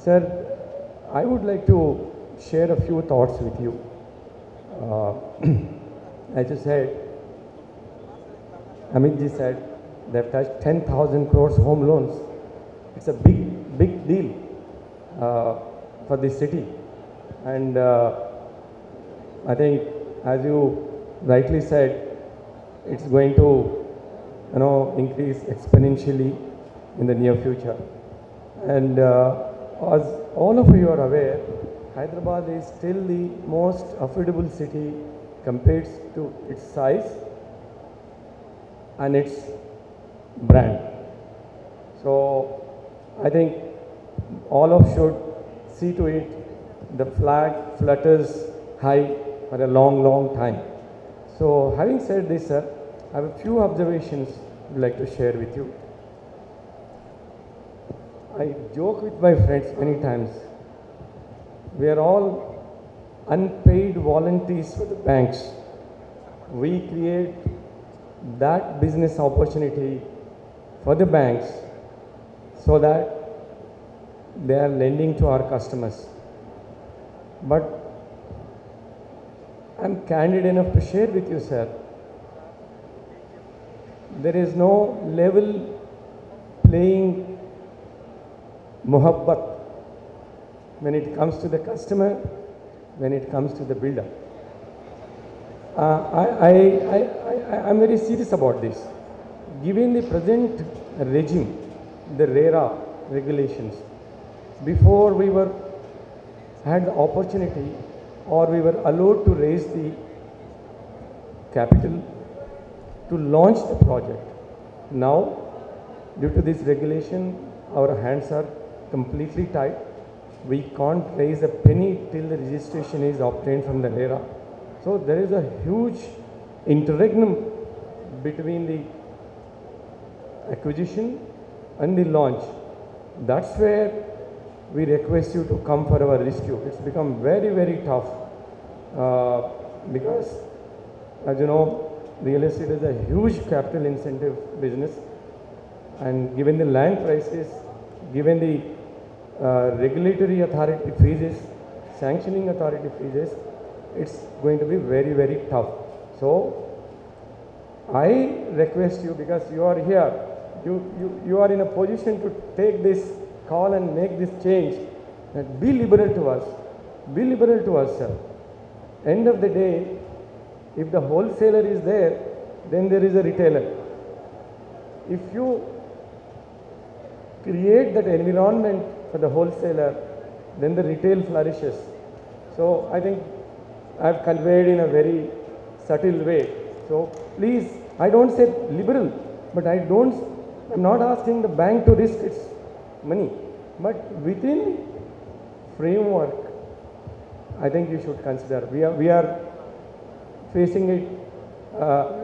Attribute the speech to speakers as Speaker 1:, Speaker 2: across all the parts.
Speaker 1: Sir, I would like to share a few thoughts with you. Uh, as you said, Amitji said, they've touched 10,000 crores home loans. It's a big deal for the city. And I think, as you rightly said, it's going to, increase exponentially in the near future. And as all of you are aware, Hyderabad is still the most affordable city compared to its size and its brand. So I think all of should see to it the flag flutters high for a long time. So having said this, sir, I have a few observations I'd like to share with you. I joke with my friends many times. We are all unpaid volunteers for the banks. We create that business opportunity for the banks so that they are lending to our customers. But I'm candid enough to share with you, sir. There is no level playing muhabbat when it comes to the customer, when it comes to the builder. I'm very serious about this. Given the present regime, the RERA regulations, before we had the opportunity or we were allowed to raise the capital to launch the project. Now, due to this regulation, our hands are completely tied. We can't raise a penny till the registration is obtained from the RERA. So there is a huge interregnum between the acquisition and the launch. That's where we request you to come for our rescue. It's become very tough because, as you know, real estate is a huge capital incentive business, and given the land prices, given the regulatory authority fees, sanctioning authority fees, it's going to be very tough. So I request you, because you are here, you are in a position to take this call and make this change, that be liberal to us, sir. End of the day, if the wholesaler is there, then there is a retailer. If you create that environment for the wholesaler, then the retail flourishes. So I think I've conveyed in a very subtle way. So please, I don't say liberal, but I'm not asking the bank to risk its money. But within framework, I think you should consider. We are facing it.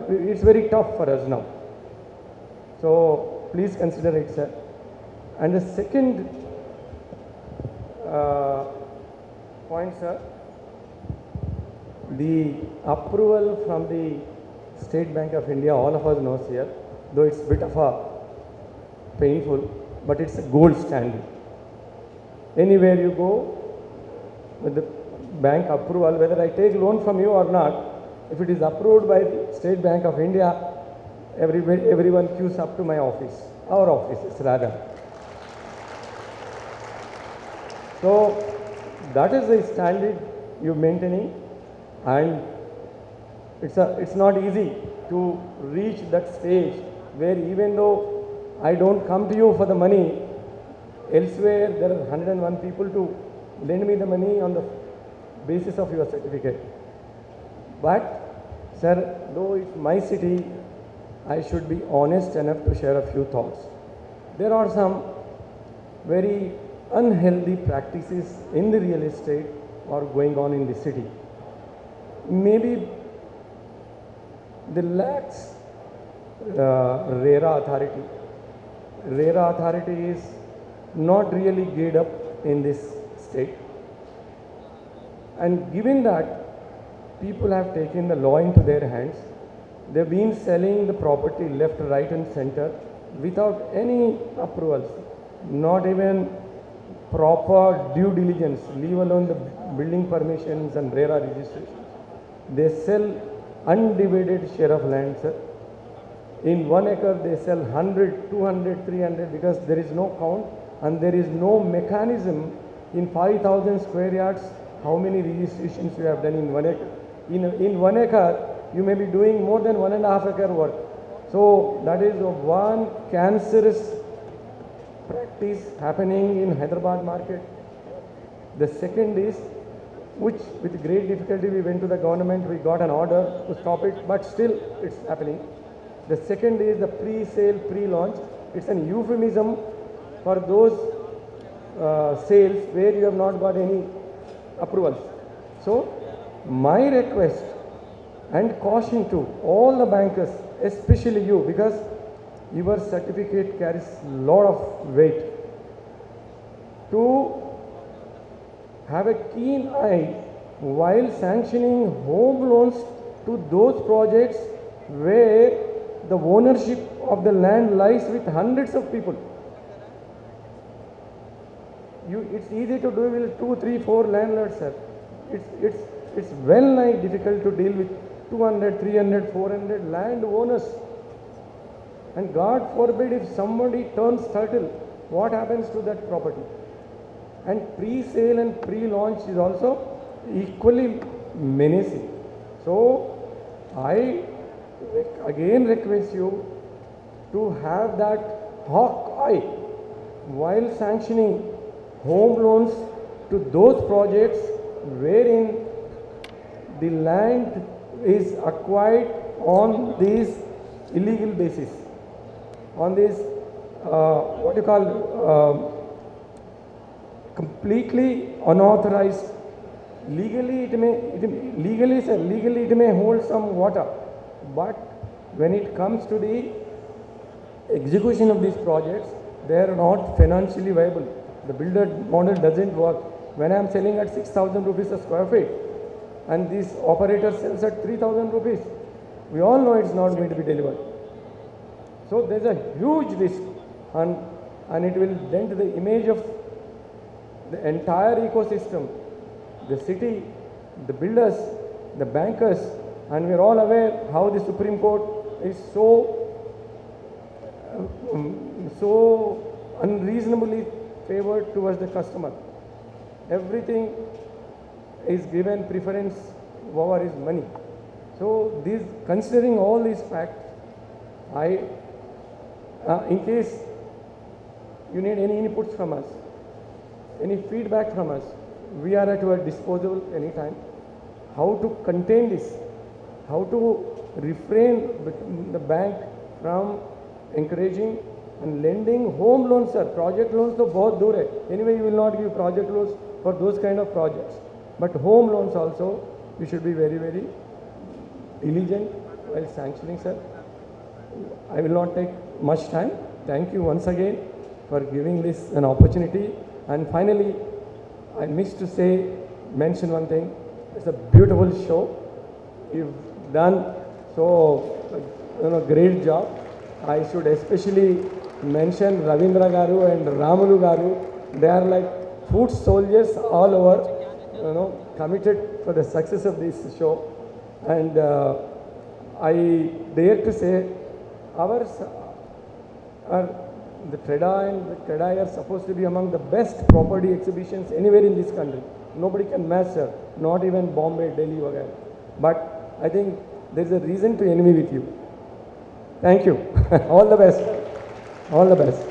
Speaker 1: It's very tough for us now. So please consider it, sir. And the second point, sir, the approval from the State Bank of India, all of us knows here, though it's a bit of a painful, but it's a gold standard. Anywhere you go with the bank approval, whether I take loan from you or not, if it is approved by the State Bank of India, everyone queues up to my office, our offices rather. So that is the standard you're maintaining, and it's not easy to reach that stage where, even though I don't come to you for the money, elsewhere there are 101 people to lend me the money on the basis of your certificate. But sir, though it's my city, I should be honest enough to share a few thoughts. There are some very unhealthy practices in the real estate are going on in the city. Maybe the lax RERA authority. RERA authority is not really geared up in this state. And given that people have taken the law into their hands, they've been selling the property left, right and center without any approvals, not even proper due diligence, leave alone the building permissions and RERA registrations. They sell undivided share of land, sir. In 1 acre, they sell 100, 200, 300 because there is no count and there is no mechanism in 5,000 square yards how many registrations you have done in 1 acre. In 1 acre, you may be doing more than 1.5 acre work. So that is one cancerous practice happening in Hyderabad market. The second is, which with great difficulty we went to the government, we got an order to stop it, but still it's happening. The second is the pre-sale, pre-launch. It's an euphemism for those sales where you have not got any approvals. So my request and caution to all the bankers, especially you, because your certificate carries a lot of weight, to have a keen eye while sanctioning home loans to those projects where the ownership of the land lies with hundreds of people. It's easy to do with 2, 3, 4 landlords, sir. It's well nigh difficult to deal with 200, 300, 400 land owners. And God forbid if somebody turns turtle, what happens to that property? And pre-sale and pre-launch is also equally menacing. So I again request you to have that hawk eye while sanctioning home loans to those projects wherein the land is acquired on this illegal basis, on this completely unauthorized. Legally it may hold some water, but when it comes to the execution of these projects, they are not financially viable. The builder model doesn't work. When I am selling at 6,000 rupees a square feet and this operator sells at 3,000 rupees, we all know it's not going to be delivered. So there's a huge risk and it will dent the image of the entire ecosystem, the city, the builders, the bankers, and we're all aware how the Supreme Court is so unreasonably favored towards the customer. Everything is given preference over his money. So considering all these facts, in case you need any inputs from us, any feedback from us, we are at your disposal anytime. How to contain this, how to refrain the bank from encouraging and lending home loans, sir. Project loans to both dur hai. Anyway, you will not give project loans for those kind of projects. But home loans also, you should be very, very diligent while sanctioning, sir. I will not take much time. Thank you once again for giving this an opportunity. And finally, I missed to mention one thing. It's a beautiful show. You've done great job. I should especially mention Ravindra Garu and Ramulu Garu. They are like foot soldiers all over, committed for the success of this show. And I dare to say, the CREDAI and the CREDAI are supposed to be among the best property exhibitions anywhere in this country. Nobody can match, sir. Not even Bombay, Delhi, whatever. But I think there's a reason to envy with you. Thank you. All the best. All the best.